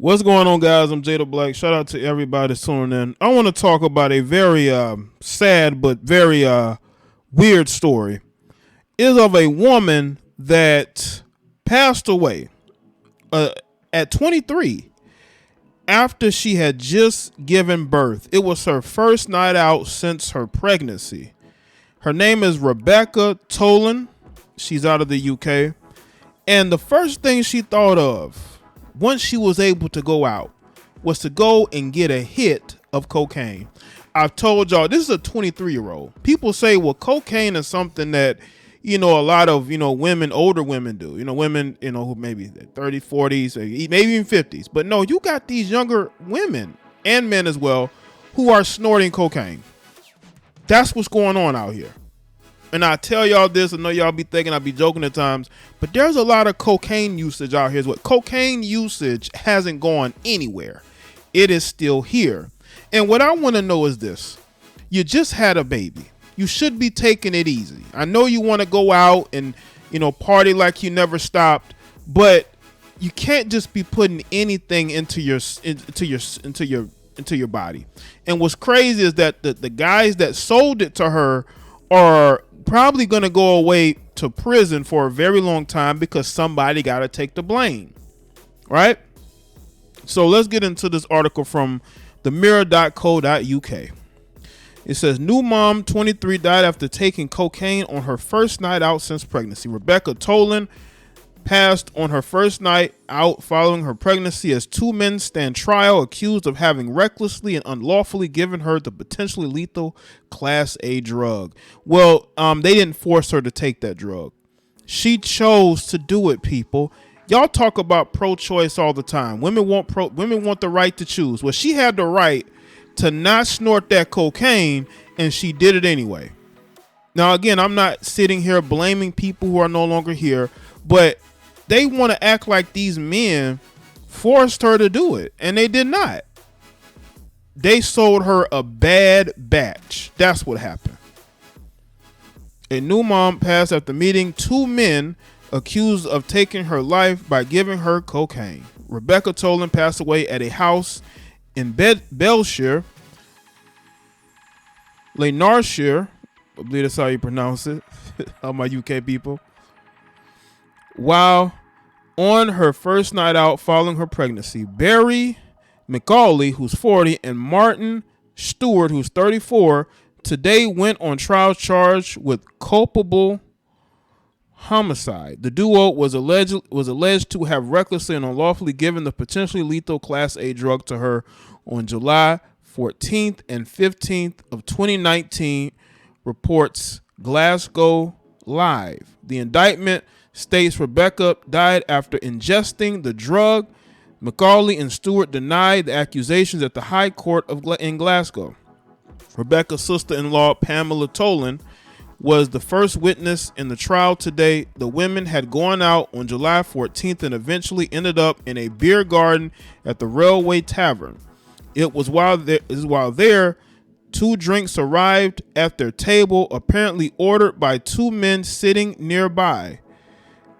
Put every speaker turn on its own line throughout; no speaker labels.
What's going on, guys? I'm Jada Black. Shout out to everybody that's tuning in. I want to talk about a very sad but very weird story. It is of a woman that passed away at 23 after she had just given birth. It was her first night out since her pregnancy. Her name is Rebecca Tollan. She's out of the UK. And the first thing she thought of once she was able to go out was to go and get a hit of cocaine. I've told y'all, this is a 23-year-old. People say, well, cocaine is something that, a lot of, women, older women do. Women, who maybe 30s, 40s, maybe even 50s. But no, you got these younger women and men as well who are snorting cocaine. That's what's going on out here. And I tell y'all this, I know y'all be thinking I be joking at times, but there's a lot of cocaine usage out here. Cocaine usage hasn't gone anywhere. It is still here. And what I want to know is this. You just had a baby. You should be taking it easy. I know you want to go out and, party like you never stopped, but you can't just be putting anything into your body. And what's crazy is that the guys that sold it to her are probably going to go away to prison for a very long time because somebody got to take the blame, right? So let's get into this article from themirror.co.uk. It says, new mom 23 died after taking cocaine on her first night out since pregnancy. Rebecca Tollan passed on her first night out following her pregnancy as two men stand trial accused of having recklessly and unlawfully given her the potentially lethal Class A drug. Well, they didn't force her to take that drug. She chose to do it, people. Y'all talk about pro-choice all the time. Women want the right to choose. Well, she had the right to not snort that cocaine, and she did it anyway. Now, again, I'm not sitting here blaming people who are no longer here, but they want to act like these men forced her to do it, and they did not. They sold her a bad batch. That's what happened. A new mom passed after meeting two men accused of taking her life by giving her cocaine. Rebecca Tollan passed away at a house in Belshire, Lanarkshire. I believe that's how you pronounce it. All my UK people. While on her first night out following her pregnancy, Barry McCauley, who's 40, and Martin Stewart, who's 34, today went on trial charged with culpable homicide. The duo was alleged to have recklessly and unlawfully given the potentially lethal Class A drug to her on July 14th and 15th of 2019, reports Glasgow Live. The indictment states Rebecca died after ingesting the drug. McCauley and Stewart denied the accusations at the High Court in Glasgow. Rebecca's sister-in-law, Pamela Tollan, was the first witness in the trial today. The women had gone out on July 14th and eventually ended up in a beer garden at the Railway Tavern. It was while there, two drinks arrived at their table, apparently ordered by two men sitting nearby,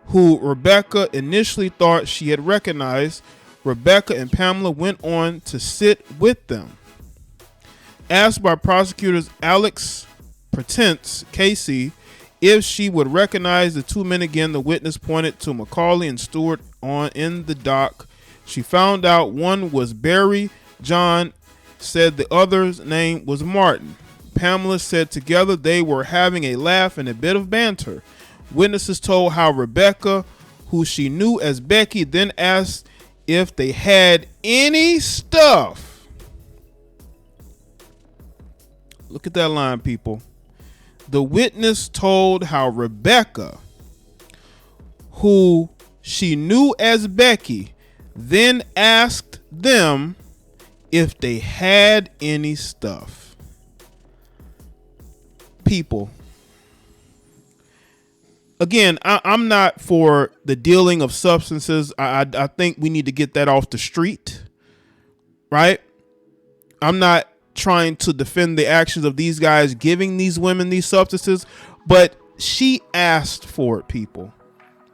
who Rebecca initially thought she had recognized. Rebecca and Pamela went on to sit with them. Asked by prosecutors Alex Pretence, Casey, if she would recognize the two men again, the witness pointed to McCauley and Stewart in the dock. She found out one was Barry. John said the other's name was Martin. Pamela said together they were having a laugh and a bit of banter. Witnesses told how Rebecca, who she knew as Becky, then asked if they had any stuff. Look at that line, people. The witness told how Rebecca, who she knew as Becky, then asked them if they had any stuff. People. Again, I'm not for the dealing of substances. I think we need to get that off the street, right? I'm not trying to defend the actions of these guys giving these women these substances, but she asked for it, people.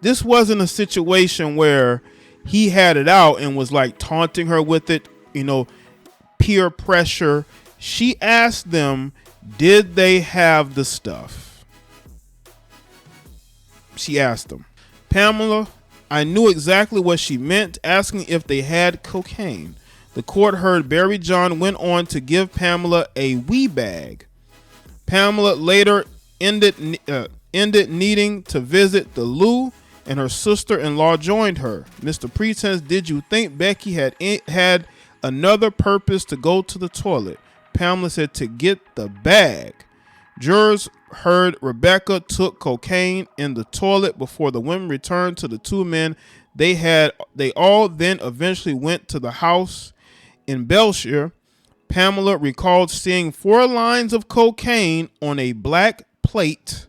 This wasn't a situation where he had it out and was like taunting her with it, peer pressure. She asked them, did they have the stuff? She asked them. Pamela, I knew exactly what she meant, asking if they had cocaine. The court heard Barry John went on to give Pamela a wee bag. Pamela later ended needing to visit the loo, and her sister-in-law joined her. Mr. Pretense, did you think Becky had another purpose to go to the toilet? Pamela said, to get the bag. Jurors heard Rebecca took cocaine in the toilet before the women returned to the two men. They all then eventually went to the house in Belshire. Pamela recalled seeing 4 lines of cocaine on a black plate.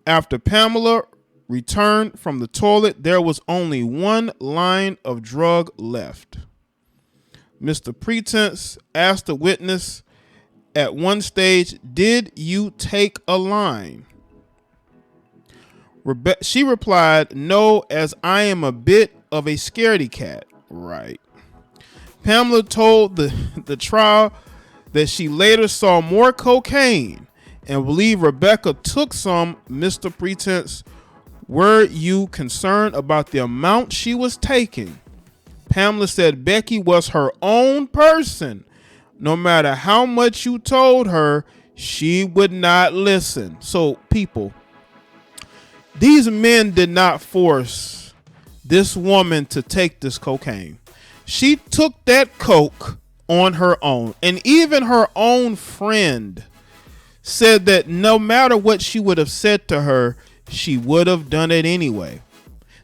After Pamela returned from the toilet, there was only 1 line of drug left. Mr. Pretense asked the witness at one stage, did you take a line? She replied, no, as I am a bit of a scaredy cat. Right. Pamela told the trial that she later saw more cocaine and believed Rebecca took some. Mr. Pretense, were you concerned about the amount she was taking? Pamela said Becky was her own person. No matter how much you told her, she would not listen. So, people, these men did not force this woman to take this cocaine. She took that coke on her own. And even her own friend said that no matter what she would have said to her, she would have done it anyway.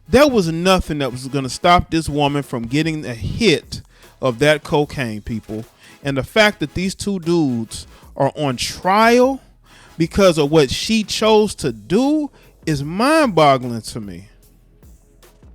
There was nothing that was going to stop this woman from getting a hit of that cocaine, people. And the fact that these two dudes are on trial because of what she chose to do is mind-boggling to me.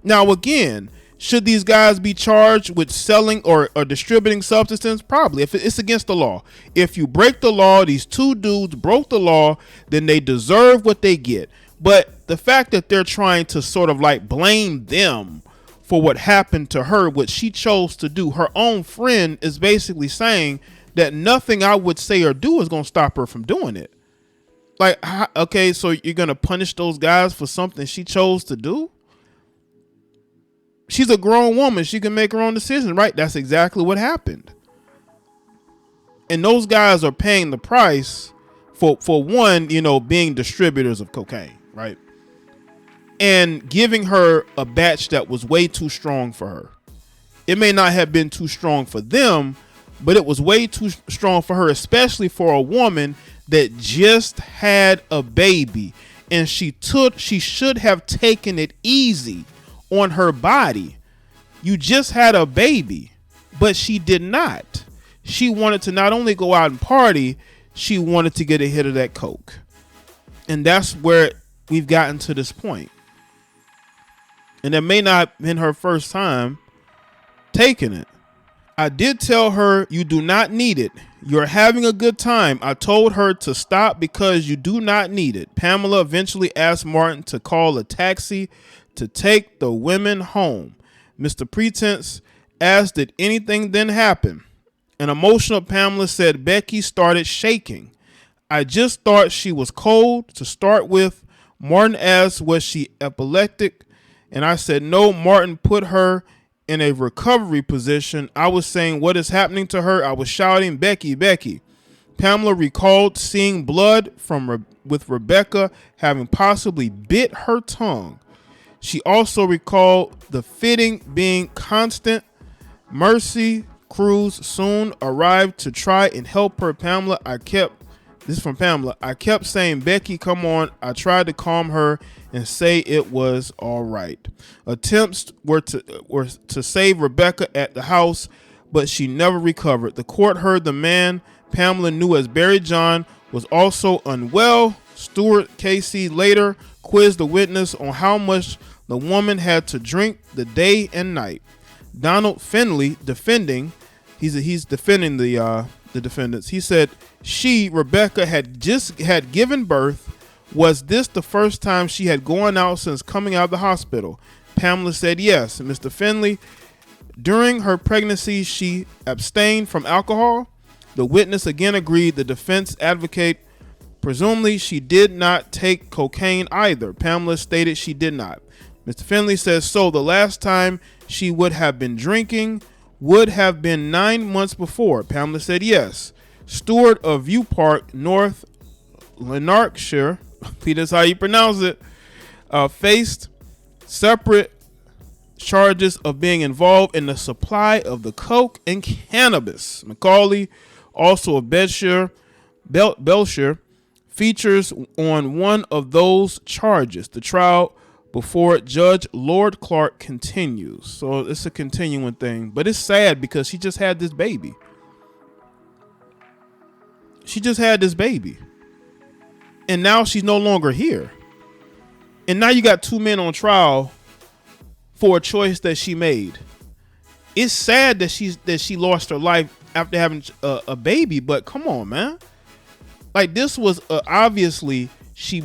Now, again, should these guys be charged with selling or distributing substances? Probably, if it's against the law. If you break the law, these two dudes broke the law, then they deserve what they get. But the fact that they're trying to sort of like blame them for what happened to her, what she chose to do, her own friend is basically saying that nothing I would say or do is going to stop her from doing it. Like, okay, so you're going to punish those guys for something she chose to do? She's a grown woman. She can make her own decision, right? That's exactly what happened. And those guys are paying the price for one, being distributors of cocaine, right? And giving her a batch that was way too strong for her. It may not have been too strong for them, but it was way too strong for her, especially for a woman that just had a baby. And she should have taken it easy on her body. You just had a baby, but she did not. She wanted to not only go out and party, she wanted to get a hit of that coke. And that's where we've gotten to this point. And it may not have been her first time taking it. I did tell her you do not need it. You're having a good time. I told her to stop because you do not need it. Pamela eventually asked Martin to call a taxi to take the women home. Mr. Pretense asked did anything then happen. An emotional Pamela said Becky started shaking. I just thought she was cold to start with. Martin asked was she epileptic? And I said, no. Martin put her in a recovery position. I was saying, what is happening to her? I was shouting, Becky, Becky. Pamela recalled seeing blood with Rebecca having possibly bit her tongue. She also recalled the fitting being constant. Mercy Cruz soon arrived to try and help her. This is from Pamela. I kept saying, Becky, come on. I tried to calm her and say it was all right. Attempts were to save Rebecca at the house, but she never recovered. The court heard the man Pamela knew as Barry John was also unwell. Stuart Casey later quizzed the witness on how much the woman had to drink the day and night. Donald Finley defending the defendants. He said Rebecca had given birth. Was this the first time she had gone out since coming out of the hospital? Pamela said yes. Mr. Finley, during her pregnancy, she abstained from alcohol. The witness again agreed. The defense advocate, presumably she did not take cocaine either. Pamela stated she did not. Mr. Finley says, so the last time she would have been drinking would have been 9 months before. Pamela said yes. Stewart of View Park, North Lanarkshire, that's how you pronounce it, faced separate charges of being involved in the supply of the coke and cannabis. Macaulay, also of Belshire, features on one of those charges. The trial before Judge Lord Clark continues. So it's a continuing thing, but it's sad because she just had this baby. And now she's no longer here. And now you got two men on trial for a choice that she made. It's sad that she lost her life after having a baby, but come on, man. Like, this was obviously she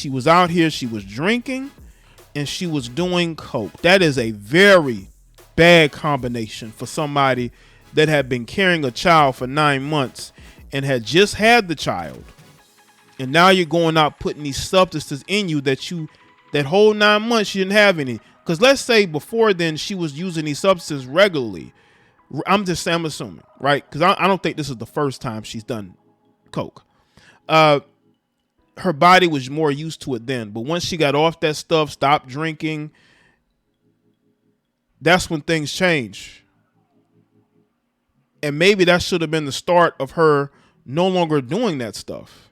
was out here, she was drinking and she was doing coke. That is a very bad combination for somebody that had been carrying a child for 9 months and had just had the child. And now you're going out putting these substances in you that whole 9 months you didn't have any. Because let's say before then she was using these substances regularly. I'm assuming, right? Because I don't think this is the first time she's done coke. Her body was more used to it then. But once she got off that stuff, stopped drinking, that's when things change. And maybe that should have been the start of her no longer doing that stuff.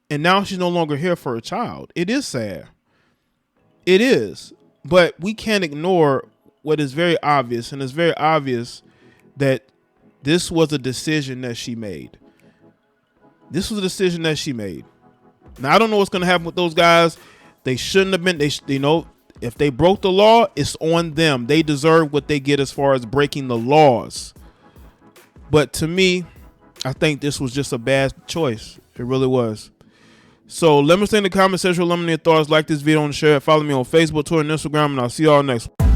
And now she's no longer here for her child. It is sad. It is. But we can't ignore what is very obvious. And it's very obvious that this was a decision that she made. This was a decision that she made. Now, I don't know what's going to happen with those guys. They shouldn't have been. If they broke the law, it's on them. They deserve what they get as far as breaking the laws. But to me, I think this was just a bad choice. It really was. So let me stay in the comment section. Let me know your thoughts. Like this video and share it. Follow me on Facebook, Twitter, and Instagram, and I'll see y'all next one.